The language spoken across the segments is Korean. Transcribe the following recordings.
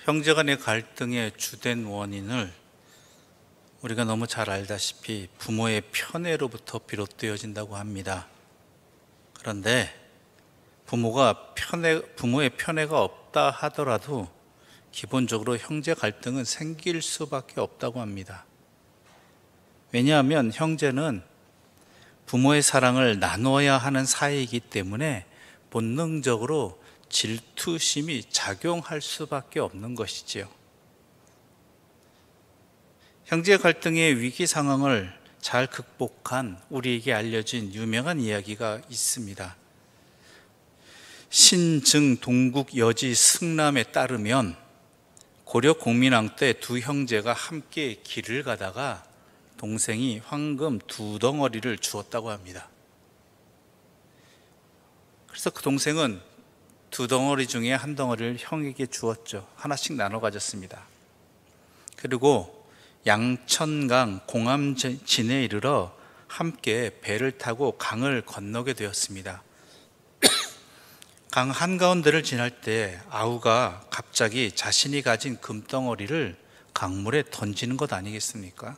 형제간의 갈등의 주된 원인을 우리가 너무 잘 알다시피 부모의 편애로부터 비롯되어진다고 합니다. 그런데 부모의 편애가 없다 하더라도 기본적으로 형제 갈등은 생길 수밖에 없다고 합니다. 왜냐하면 형제는 부모의 사랑을 나눠야 하는 사이이기 때문에 본능적으로 질투심이 작용할 수밖에 없는 것이지요. 형제 갈등의 위기 상황을 잘 극복한 우리에게 알려진 유명한 이야기가 있습니다. 신증 동국 여지 승람에 따르면 고려 공민왕 때 두 형제가 함께 길을 가다가 동생이 황금 2덩어리를 주었다고 합니다. 그래서 그 동생은 2덩어리 중에 1덩어리를 형에게 주었죠. 하나씩 나눠 가졌습니다. 그리고 양천강 공암진에 이르러 함께 배를 타고 강을 건너게 되었습니다. 강 한가운데를 지날 때 아우가 갑자기 자신이 가진 금덩어리를 강물에 던지는 것 아니겠습니까?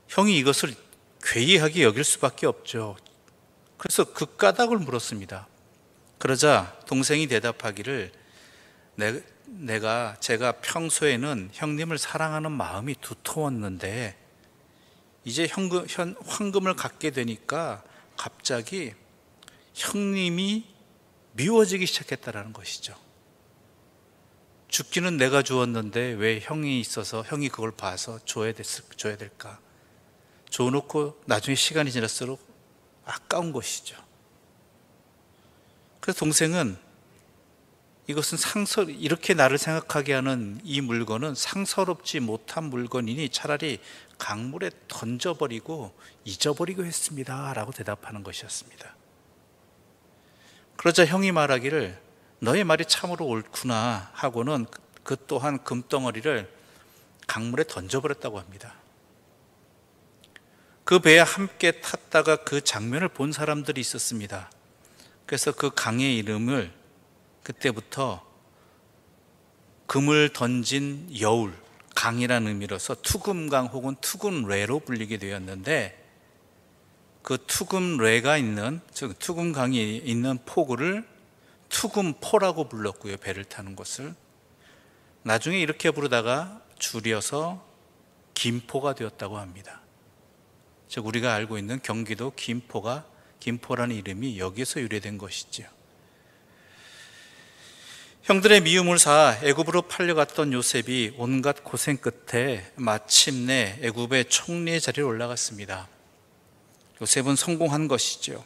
형이 이것을 괴이하게 여길 수밖에 없죠. 그래서 그 까닭을 물었습니다. 그러자 동생이 대답하기를 제가 평소에는 형님을 사랑하는 마음이 두터웠는데 이제 황금을 갖게 되니까 갑자기 형님이 미워지기 시작했다라는 것이죠. 죽기는 내가 주었는데 왜 형이 있어서 형이 그걸 봐서 줘야 될까? 줘놓고 나중에 시간이 지날수록 아까운 것이죠. 그래서 동생은 이것은 이렇게 나를 생각하게 하는 이 물건은 상서롭지 못한 물건이니 차라리 강물에 던져버리고 잊어버리고 했습니다 라고 대답하는 것이었습니다. 그러자 형이 말하기를 너의 말이 참으로 옳구나 하고는 그 또한 금덩어리를 강물에 던져버렸다고 합니다. 그 배에 함께 탔다가 그 장면을 본 사람들이 있었습니다. 그래서 그 강의 이름을 그때부터 금을 던진 여울, 강이라는 의미로서 투금강 혹은 투금래로 불리게 되었는데 그 투금강이 있는 포구를 투금포라고 불렀고요. 배를 타는 것을 나중에 이렇게 부르다가 줄여서 김포가 되었다고 합니다. 즉 우리가 알고 있는 경기도 김포라는 이름이 여기서 유래된 것이죠. 형들의 미움을 사 애굽으로 팔려갔던 요셉이 온갖 고생 끝에 마침내 애굽의 총리의 자리에 올라갔습니다. 요셉은 성공한 것이죠.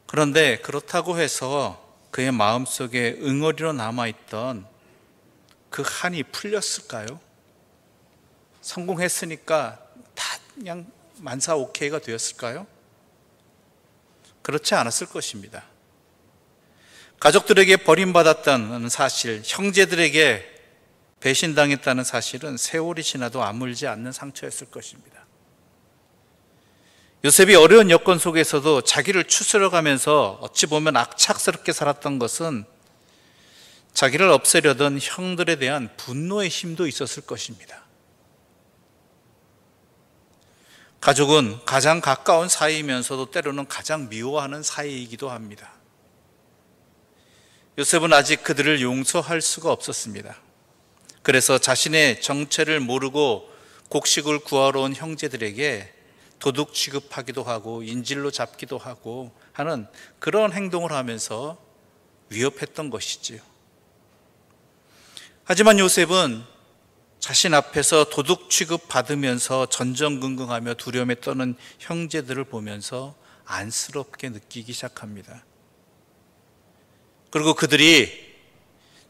그런데 그렇다고 해서 그의 마음속에 응어리로 남아있던 그 한이 풀렸을까요? 성공했으니까 다 그냥 만사 오케이가 되었을까요? 그렇지 않았을 것입니다. 가족들에게 버림받았다는 사실, 형제들에게 배신당했다는 사실은 세월이 지나도 아물지 않는 상처였을 것입니다. 요셉이 어려운 여건 속에서도 자기를 추스려가면서 어찌 보면 악착스럽게 살았던 것은 자기를 없애려던 형들에 대한 분노의 힘도 있었을 것입니다. 가족은 가장 가까운 사이이면서도 때로는 가장 미워하는 사이이기도 합니다. 요셉은 아직 그들을 용서할 수가 없었습니다. 그래서 자신의 정체를 모르고 곡식을 구하러 온 형제들에게 도둑 취급하기도 하고 인질로 잡기도 하고 하는 그런 행동을 하면서 위협했던 것이지요. 하지만 요셉은 자신 앞에서 도둑 취급받으면서 전전긍긍하며 두려움에 떠는 형제들을 보면서 안쓰럽게 느끼기 시작합니다. 그리고 그들이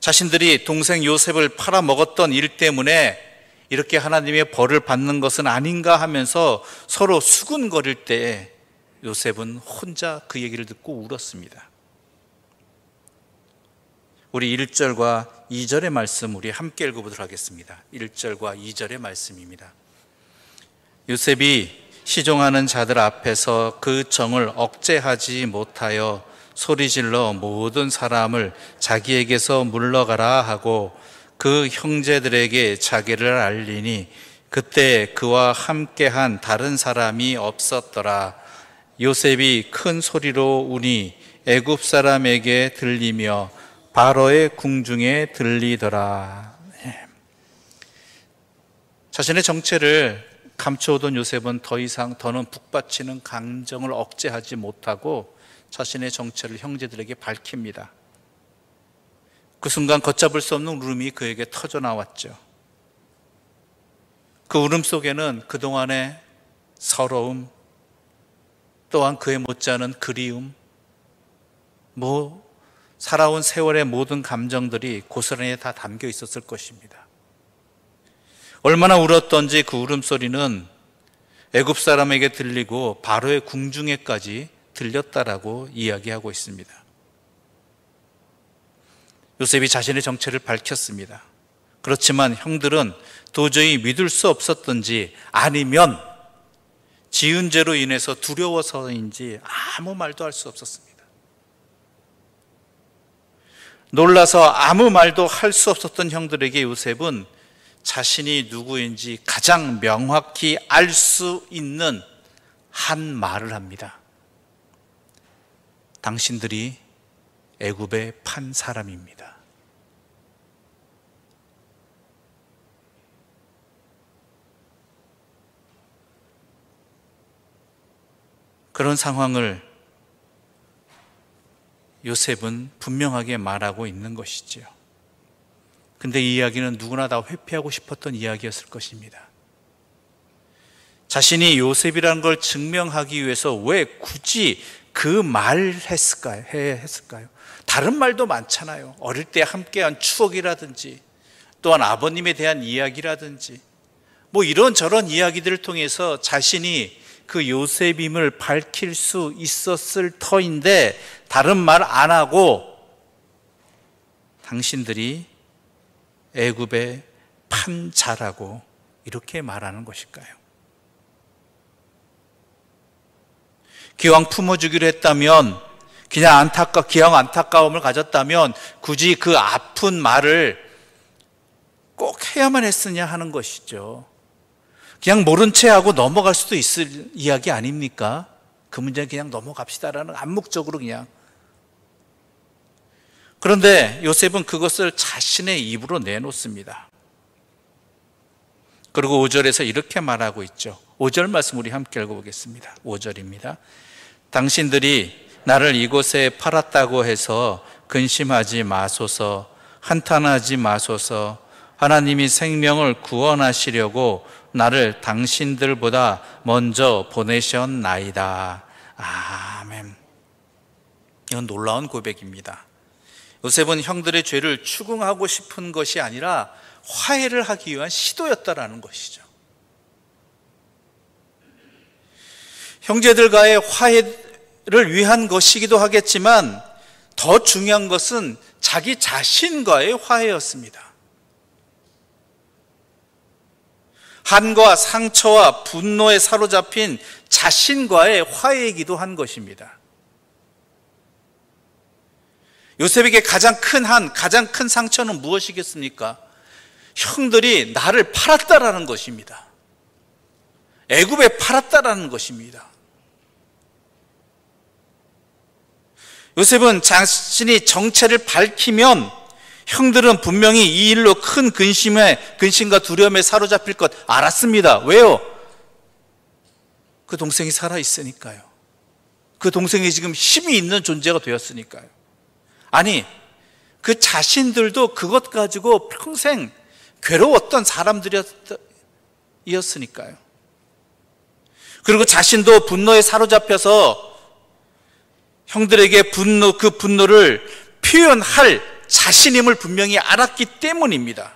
자신들이 동생 요셉을 팔아먹었던 일 때문에 이렇게 하나님의 벌을 받는 것은 아닌가 하면서 서로 수군거릴 때 요셉은 혼자 그 얘기를 듣고 울었습니다. 우리 1절과 2절의 말씀 우리 함께 읽어보도록 하겠습니다. 1절과 2절의 말씀입니다. 요셉이 시종하는 자들 앞에서 그 정을 억제하지 못하여 소리질러 모든 사람을 자기에게서 물러가라 하고 그 형제들에게 자기를 알리니 그때 그와 함께한 다른 사람이 없었더라. 요셉이 큰 소리로 우니 애굽 사람에게 들리며 바로의 궁중에 들리더라. 자신의 정체를 감춰오던 요셉은 더 이상 더는 북받치는 감정을 억제하지 못하고 자신의 정체를 형제들에게 밝힙니다. 그 순간 걷잡을 수 없는 울음이 그에게 터져 나왔죠. 그 울음 속에는 그동안의 서러움, 또한 그에 못지않은 그리움, 살아온 세월의 모든 감정들이 고스란히 다 담겨 있었을 것입니다. 얼마나 울었던지 그 울음소리는 애굽 사람에게 들리고 바로의 궁중에까지 들렸다라고 이야기하고 있습니다. 요셉이 자신의 정체를 밝혔습니다. 그렇지만 형들은 도저히 믿을 수 없었던지 아니면 지은 죄로 인해서 두려워서인지 아무 말도 할 수 없었습니다. 놀라서 아무 말도 할 수 없었던 형들에게 요셉은 자신이 누구인지 가장 명확히 알 수 있는 한 말을 합니다. 당신들이 애굽에 판 사람입니다. 그런 상황을 요셉은 분명하게 말하고 있는 것이지요. 근데 이 이야기는 누구나 다 회피하고 싶었던 이야기였을 것입니다. 자신이 요셉이라는 걸 증명하기 위해서 왜 굳이 그 말을 했을까요? 다른 말도 많잖아요. 어릴 때 함께한 추억이라든지 또한 아버님에 대한 이야기라든지 이런저런 이야기들을 통해서 자신이 그 요셉임을 밝힐 수 있었을 터인데 다른 말 안 하고 당신들이 애굽의 판자라고 이렇게 말하는 것일까요? 기왕 품어주기로 했다면 기왕 안타까움을 가졌다면 굳이 그 아픈 말을 꼭 해야만 했으냐 하는 것이죠. 그냥 모른 채 하고 넘어갈 수도 있을 이야기 아닙니까? 그 문제는 그냥 넘어갑시다라는 암묵적으로 그냥. 그런데 요셉은 그것을 자신의 입으로 내놓습니다. 그리고 5절에서 이렇게 말하고 있죠. 5절 말씀 우리 함께 읽어보겠습니다. 5절입니다. 당신들이 나를 이곳에 팔았다고 해서 근심하지 마소서, 한탄하지 마소서. 하나님이 생명을 구원하시려고 나를 당신들보다 먼저 보내셨나이다. 아멘. 이건 놀라운 고백입니다. 요셉은 형들의 죄를 추궁하고 싶은 것이 아니라 화해를 하기 위한 시도였다라는 것이죠. 형제들과의 화해를 위한 것이기도 하겠지만 더 중요한 것은 자기 자신과의 화해였습니다. 한과 상처와 분노에 사로잡힌 자신과의 화해이기도 한 것입니다. 요셉에게 가장 큰 상처는 무엇이겠습니까? 형들이 나를 팔았다라는 것입니다. 애굽에 팔았다라는 것입니다. 요셉은 자신이 정체를 밝히면 형들은 분명히 이 일로 큰 근심과 두려움에 사로잡힐 것 알았습니다. 왜요? 그 동생이 살아있으니까요. 그 동생이 지금 힘이 있는 존재가 되었으니까요. 아니, 그 자신들도 그것 가지고 평생 괴로웠던 사람들이었으니까요. 그리고 자신도 분노에 사로잡혀서 형들에게 그 분노를 표현할 자신임을 분명히 알았기 때문입니다.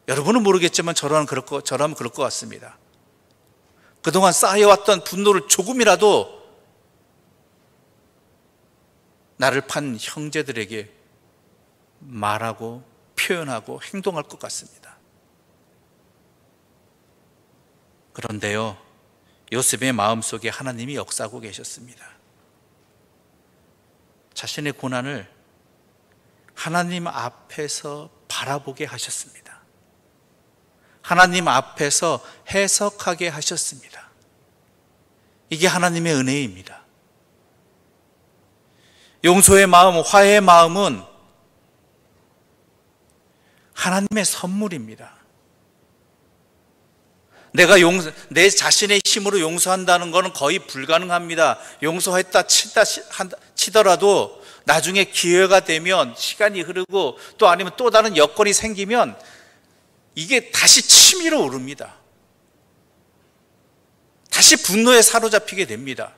여러분은 모르겠지만 저라면 그럴 것 같습니다. 그동안 쌓여왔던 분노를 조금이라도 나를 판 형제들에게 말하고 표현하고 행동할 것 같습니다. 그런데요, 요셉의 마음속에 하나님이 역사하고 계셨습니다. 자신의 고난을 하나님 앞에서 바라보게 하셨습니다. 하나님 앞에서 해석하게 하셨습니다. 이게 하나님의 은혜입니다. 용서의 마음, 화해의 마음은 하나님의 선물입니다. 내 자신의 힘으로 용서한다는 것은 거의 불가능합니다. 용서했다 치더라도 나중에 기회가 되면, 시간이 흐르고 또 아니면 또 다른 여건이 생기면 이게 다시 치밀어 오릅니다. 다시 분노에 사로잡히게 됩니다.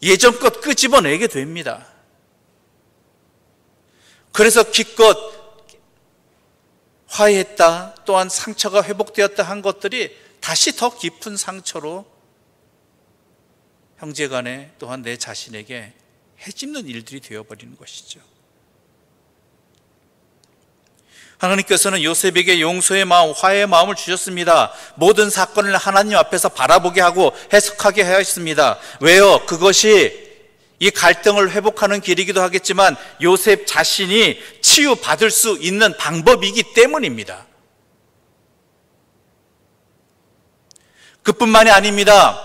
예전 것 끄집어내게 됩니다. 그래서 기껏 화해했다, 또한 상처가 회복되었다 한 것들이 다시 더 깊은 상처로 형제간에, 또한 내 자신에게 해집는 일들이 되어버리는 것이죠. 하나님께서는 요셉에게 용서의 마음, 화해의 마음을 주셨습니다. 모든 사건을 하나님 앞에서 바라보게 하고 해석하게 하였습니다. 왜요? 그것이 이 갈등을 회복하는 길이기도 하겠지만 요셉 자신이 치유받을 수 있는 방법이기 때문입니다. 그뿐만이 아닙니다.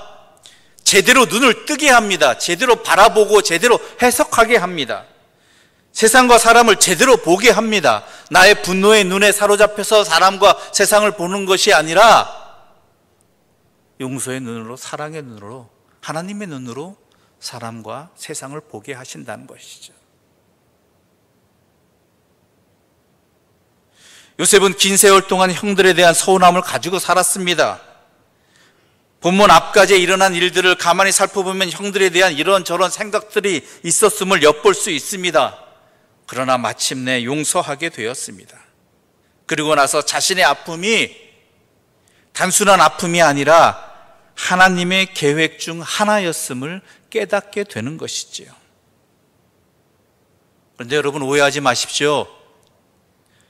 제대로 눈을 뜨게 합니다. 제대로 바라보고 제대로 해석하게 합니다. 세상과 사람을 제대로 보게 합니다. 나의 분노의 눈에 사로잡혀서 사람과 세상을 보는 것이 아니라 용서의 눈으로, 사랑의 눈으로, 하나님의 눈으로 사람과 세상을 보게 하신다는 것이죠. 요셉은 긴 세월 동안 형들에 대한 서운함을 가지고 살았습니다. 본문 앞까지 일어난 일들을 가만히 살펴보면 형들에 대한 이런저런 생각들이 있었음을 엿볼 수 있습니다. 그러나 마침내 용서하게 되었습니다. 그리고 나서 자신의 아픔이 단순한 아픔이 아니라 하나님의 계획 중 하나였음을 깨닫게 되는 것이지요. 그런데 여러분, 오해하지 마십시오.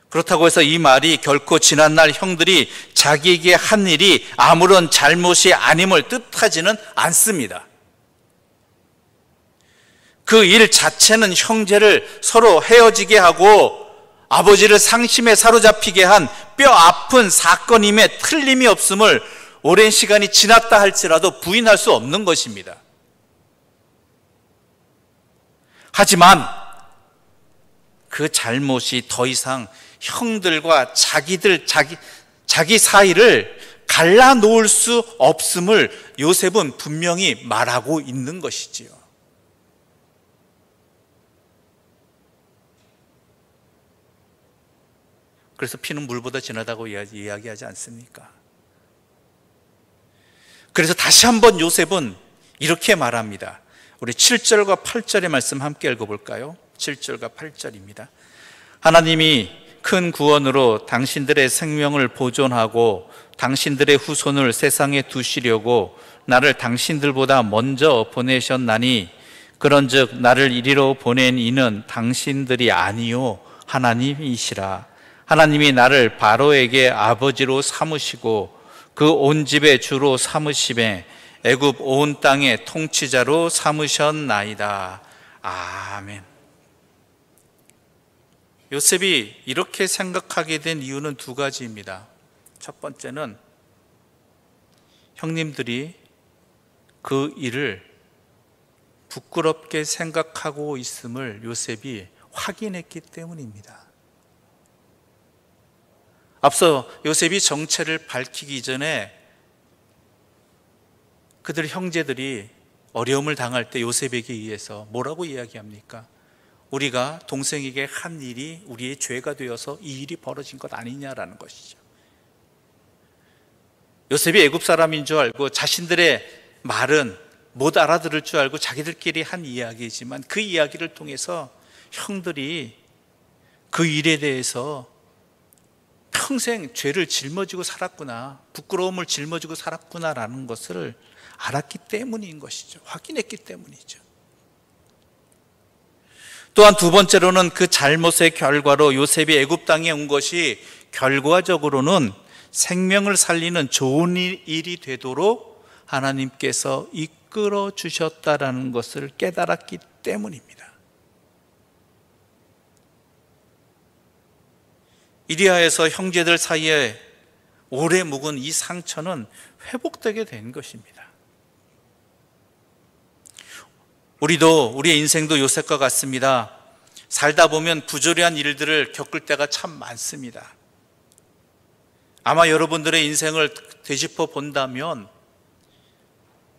그렇다고 해서 이 말이 결코 지난날 형들이 자기에게 한 일이 아무런 잘못이 아님을 뜻하지는 않습니다. 그 일 자체는 형제를 서로 헤어지게 하고 아버지를 상심에 사로잡히게 한 뼈 아픈 사건임에 틀림이 없음을 오랜 시간이 지났다 할지라도 부인할 수 없는 것입니다. 하지만 그 잘못이 더 이상 형들과 자기 사이를 갈라놓을 수 없음을 요셉은 분명히 말하고 있는 것이지요. 그래서 피는 물보다 진하다고 이야기하지 않습니까? 그래서 다시 한번 요셉은 이렇게 말합니다. 우리 7절과 8절의 말씀 함께 읽어볼까요? 7절과 8절입니다. 하나님이 큰 구원으로 당신들의 생명을 보존하고 당신들의 후손을 세상에 두시려고 나를 당신들보다 먼저 보내셨나니 그런즉 나를 이리로 보낸 이는 당신들이 아니요 하나님이시라. 하나님이 나를 바로에게 아버지로 삼으시고 그 온 집의 주로 삼으심에 애굽 온 땅의 통치자로 삼으셨나이다. 아멘. 요셉이 이렇게 생각하게 된 이유는 두 가지입니다. 첫 번째는 형님들이 그 일을 부끄럽게 생각하고 있음을 요셉이 확인했기 때문입니다. 앞서 요셉이 정체를 밝히기 전에 그들 형제들이 어려움을 당할 때 요셉에게 의해서 뭐라고 이야기합니까? 우리가 동생에게 한 일이 우리의 죄가 되어서 이 일이 벌어진 것 아니냐라는 것이죠. 요셉이 애굽 사람인 줄 알고 자신들의 말은 못 알아들을 줄 알고 자기들끼리 한 이야기지만 그 이야기를 통해서 형들이 그 일에 대해서 평생 죄를 짊어지고 살았구나, 부끄러움을 짊어지고 살았구나라는 것을 알았기 때문인 것이죠. 확인했기 때문이죠. 또한 두 번째로는 그 잘못의 결과로 요셉이 애굽 땅에 온 것이 결과적으로는 생명을 살리는 좋은 일이 되도록 하나님께서 이끌어 주셨다라는 것을 깨달았기 때문입니다. 이리하여서 형제들 사이에 오래 묵은 이 상처는 회복되게 된 것입니다. 우리의 인생도 요셉과 같습니다. 살다 보면 부조리한 일들을 겪을 때가 참 많습니다. 아마 여러분들의 인생을 되짚어 본다면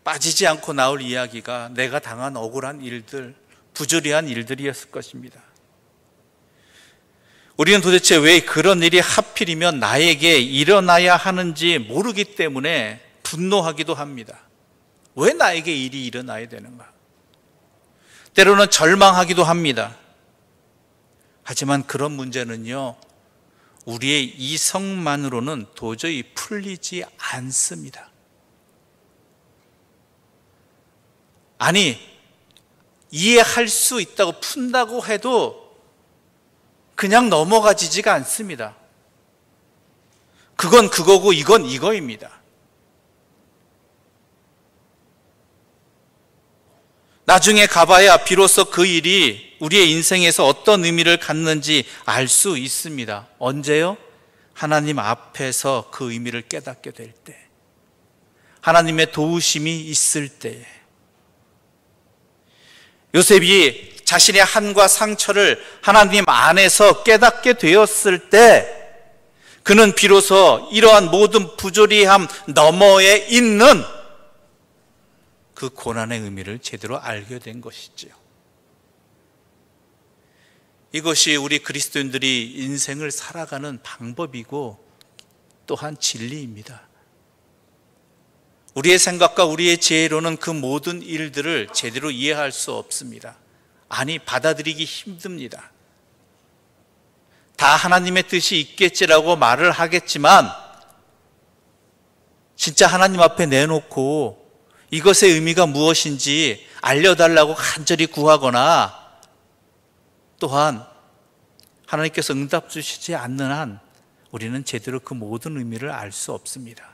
빠지지 않고 나올 이야기가 내가 당한 억울한 일들, 부조리한 일들이었을 것입니다. 우리는 도대체 왜 그런 일이 하필이면 나에게 일어나야 하는지 모르기 때문에 분노하기도 합니다. 왜 나에게 일이 일어나야 되는가? 때로는 절망하기도 합니다. 하지만 그런 문제는요, 우리의 이성만으로는 도저히 풀리지 않습니다. 아니, 이해할 수 있다고 푼다고 해도 그냥 넘어가지지가 않습니다. 그건 그거고 이건 이거입니다. 나중에 가봐야 비로소 그 일이 우리의 인생에서 어떤 의미를 갖는지 알 수 있습니다. 언제요? 하나님 앞에서 그 의미를 깨닫게 될 때, 하나님의 도우심이 있을 때에. 요셉이 자신의 한과 상처를 하나님 안에서 깨닫게 되었을 때, 그는 비로소 이러한 모든 부조리함 너머에 있는 그 고난의 의미를 제대로 알게 된 것이지요. 이것이 우리 그리스도인들이 인생을 살아가는 방법이고 또한 진리입니다. 우리의 생각과 우리의 지혜로는 그 모든 일들을 제대로 이해할 수 없습니다. 아니, 받아들이기 힘듭니다. 다 하나님의 뜻이 있겠지라고 말을 하겠지만, 진짜 하나님 앞에 내놓고 이것의 의미가 무엇인지 알려달라고 간절히 구하거나, 또한 하나님께서 응답 주시지 않는 한 우리는 제대로 그 모든 의미를 알 수 없습니다.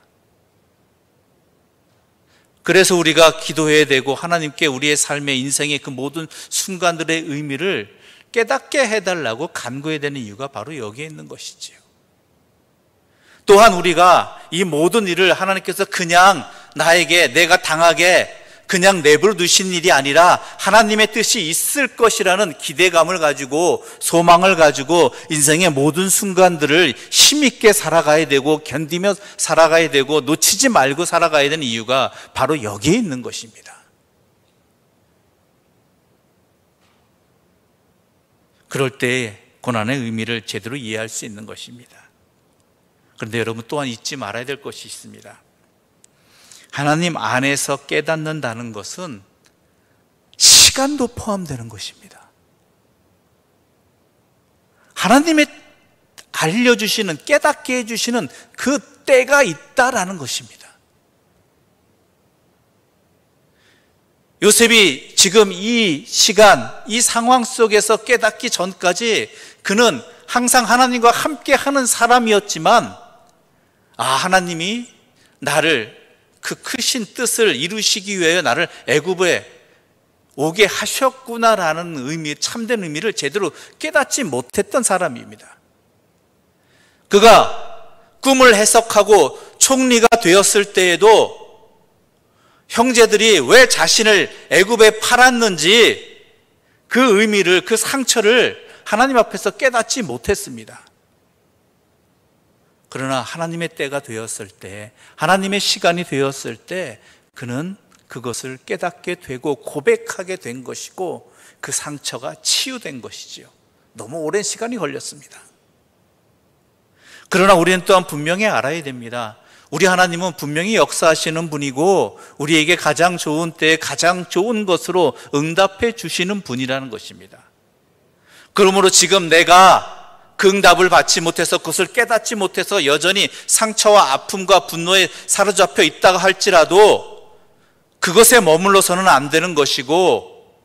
그래서 우리가 기도해야 되고, 하나님께 우리의 삶의 인생의 그 모든 순간들의 의미를 깨닫게 해달라고 간구해야 되는 이유가 바로 여기에 있는 것이지요. 또한 우리가 이 모든 일을 하나님께서 그냥 나에게, 내가 당하게 그냥 내버려 두신 일이 아니라 하나님의 뜻이 있을 것이라는 기대감을 가지고, 소망을 가지고 인생의 모든 순간들을 힘있게 살아가야 되고, 견디며 살아가야 되고, 놓치지 말고 살아가야 되는 이유가 바로 여기에 있는 것입니다. 그럴 때 고난의 의미를 제대로 이해할 수 있는 것입니다. 그런데 여러분, 또한 잊지 말아야 될 것이 있습니다. 하나님 안에서 깨닫는다는 것은 시간도 포함되는 것입니다. 하나님의 알려주시는, 깨닫게 해주시는 그 때가 있다라는 것입니다. 요셉이 지금 이 시간, 이 상황 속에서 깨닫기 전까지 그는 항상 하나님과 함께 하는 사람이었지만, 하나님이 나를 그 크신 뜻을 이루시기 위해 나를 애굽에 오게 하셨구나라는 의미, 참된 의미를 제대로 깨닫지 못했던 사람입니다. 그가 꿈을 해석하고 총리가 되었을 때에도 형제들이 왜 자신을 애굽에 팔았는지 그 의미를, 그 상처를 하나님 앞에서 깨닫지 못했습니다. 그러나 하나님의 때가 되었을 때, 하나님의 시간이 되었을 때 그는 그것을 깨닫게 되고 고백하게 된 것이고, 그 상처가 치유된 것이지요. 너무 오랜 시간이 걸렸습니다. 그러나 우리는 또한 분명히 알아야 됩니다. 우리 하나님은 분명히 역사하시는 분이고, 우리에게 가장 좋은 때에 가장 좋은 것으로 응답해 주시는 분이라는 것입니다. 그러므로 지금 내가 그 응답을 받지 못해서, 그것을 깨닫지 못해서 여전히 상처와 아픔과 분노에 사로잡혀 있다가 할지라도 그것에 머물러서는 안 되는 것이고,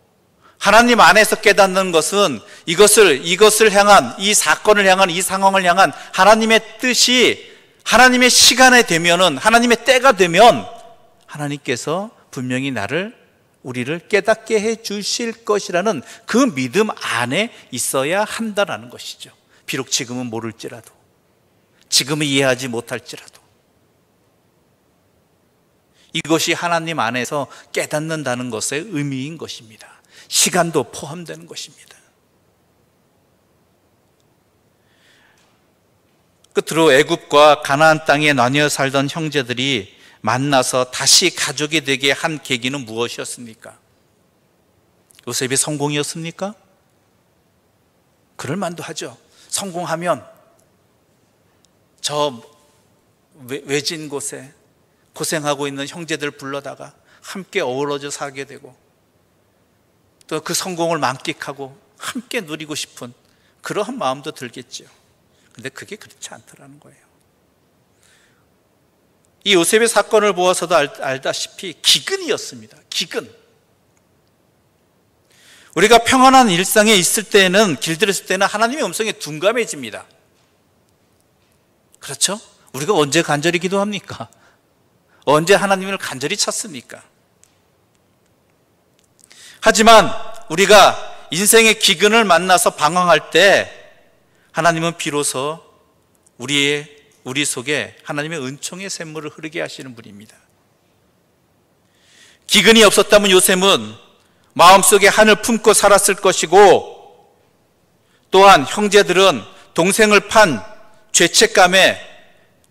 하나님 안에서 깨닫는 것은 이것을 향한, 이 사건을 향한, 이 상황을 향한 하나님의 뜻이 하나님의 시간에 되면은, 하나님의 때가 되면 하나님께서 분명히 우리를 깨닫게 해 주실 것이라는 그 믿음 안에 있어야 한다는 것이죠. 비록 지금은 모를지라도, 지금은 이해하지 못할지라도, 이것이 하나님 안에서 깨닫는다는 것의 의미인 것입니다. 시간도 포함되는 것입니다. 끝으로 애굽과 가나안 땅에 나뉘어 살던 형제들이 만나서 다시 가족이 되게 한 계기는 무엇이었습니까? 요셉의 성공이었습니까? 그럴 만도 하죠. 성공하면 저 외진 곳에 고생하고 있는 형제들 불러다가 함께 어우러져 살게 되고, 또 그 성공을 만끽하고 함께 누리고 싶은 그러한 마음도 들겠죠. 근데 그게 그렇지 않더라는 거예요. 이 요셉의 사건을 보아서도 알다시피 기근이었습니다. 기근. 우리가 평안한 일상에 있을 때는, 길들였을 때는 하나님의 음성에 둔감해집니다. 그렇죠? 우리가 언제 간절히 기도합니까? 언제 하나님을 간절히 찾습니까? 하지만 우리가 인생의 기근을 만나서 방황할 때 하나님은 비로소 우리 속에 하나님의 은총의 샘물을 흐르게 하시는 분입니다. 기근이 없었다면 요셉은 마음속에 한을 품고 살았을 것이고, 또한 형제들은 동생을 판 죄책감에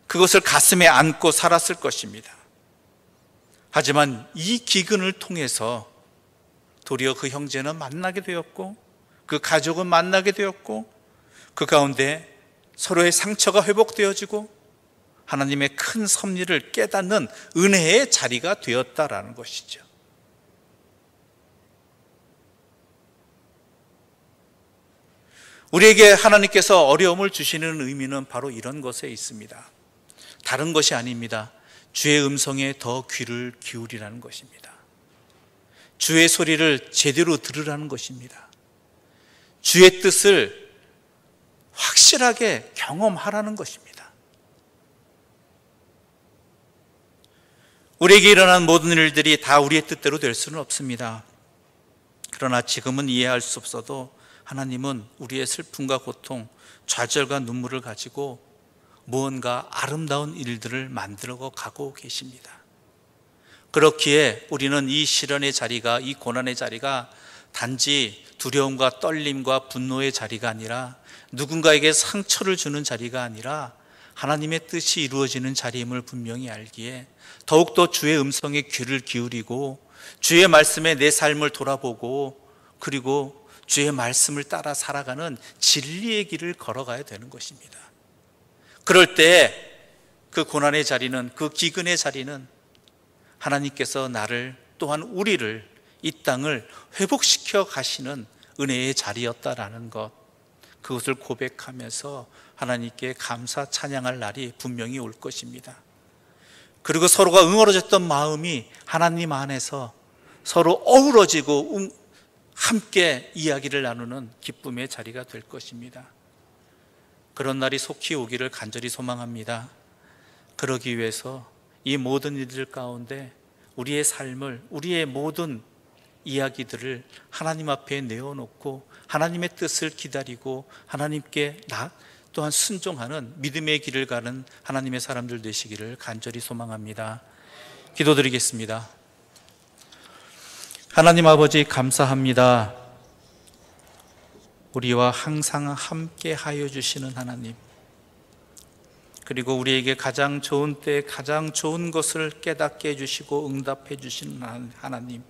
그것을 가슴에 안고 살았을 것입니다. 하지만 이 기근을 통해서 도리어 그 형제는 만나게 되었고, 그 가족은 만나게 되었고, 그 가운데 서로의 상처가 회복되어지고 하나님의 큰 섭리를 깨닫는 은혜의 자리가 되었다라는 것이죠. 우리에게 하나님께서 어려움을 주시는 의미는 바로 이런 것에 있습니다. 다른 것이 아닙니다. 주의 음성에 더 귀를 기울이라는 것입니다. 주의 소리를 제대로 들으라는 것입니다. 주의 뜻을 확실하게 경험하라는 것입니다. 우리에게 일어난 모든 일들이 다 우리의 뜻대로 될 수는 없습니다. 그러나 지금은 이해할 수 없어도 하나님은 우리의 슬픔과 고통, 좌절과 눈물을 가지고 무언가 아름다운 일들을 만들어 가고 계십니다. 그렇기에 우리는 이 시련의 자리가, 이 고난의 자리가 단지 두려움과 떨림과 분노의 자리가 아니라, 누군가에게 상처를 주는 자리가 아니라 하나님의 뜻이 이루어지는 자리임을 분명히 알기에 더욱더 주의 음성에 귀를 기울이고 주의 말씀에 내 삶을 돌아보고, 그리고 주의 말씀을 따라 살아가는 진리의 길을 걸어가야 되는 것입니다. 그럴 때 그 고난의 자리는, 그 기근의 자리는 하나님께서 나를, 또한 우리를, 이 땅을 회복시켜 가시는 은혜의 자리였다라는 것, 그것을 고백하면서 하나님께 감사 찬양할 날이 분명히 올 것입니다. 그리고 서로가 응어러졌던 마음이 하나님 안에서 서로 어우러지고 함께 이야기를 나누는 기쁨의 자리가 될 것입니다. 그런 날이 속히 오기를 간절히 소망합니다. 그러기 위해서 이 모든 일들 가운데 우리의 삶을, 우리의 모든 이야기들을 하나님 앞에 내어놓고 하나님의 뜻을 기다리고 하나님께 또한 순종하는 믿음의 길을 가는 하나님의 사람들 되시기를 간절히 소망합니다. 기도드리겠습니다. 하나님 아버지, 감사합니다. 우리와 항상 함께 하여 주시는 하나님, 그리고 우리에게 가장 좋은 때 가장 좋은 것을 깨닫게 해주시고 응답해 주시는 하나님,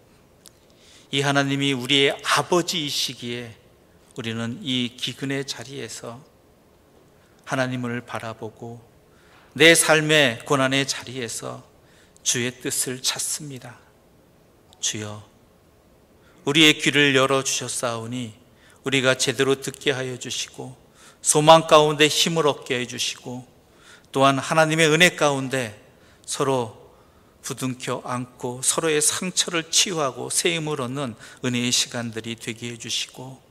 이 하나님이 우리의 아버지이시기에 우리는 이 기근의 자리에서 하나님을 바라보고 내 삶의 고난의 자리에서 주의 뜻을 찾습니다. 주여, 우리의 귀를 열어주셨사오니 우리가 제대로 듣게 하여 주시고 소망 가운데 힘을 얻게 해주시고, 또한 하나님의 은혜 가운데 서로 부둥켜 안고 서로의 상처를 치유하고 새 힘을 얻는 은혜의 시간들이 되게 해주시고,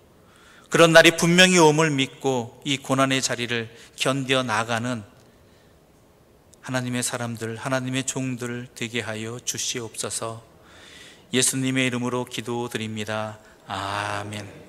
그런 날이 분명히 옴을 믿고 이 고난의 자리를 견뎌 나가는 하나님의 사람들, 하나님의 종들 되게 하여 주시옵소서. 예수님의 이름으로 기도드립니다. 아멘.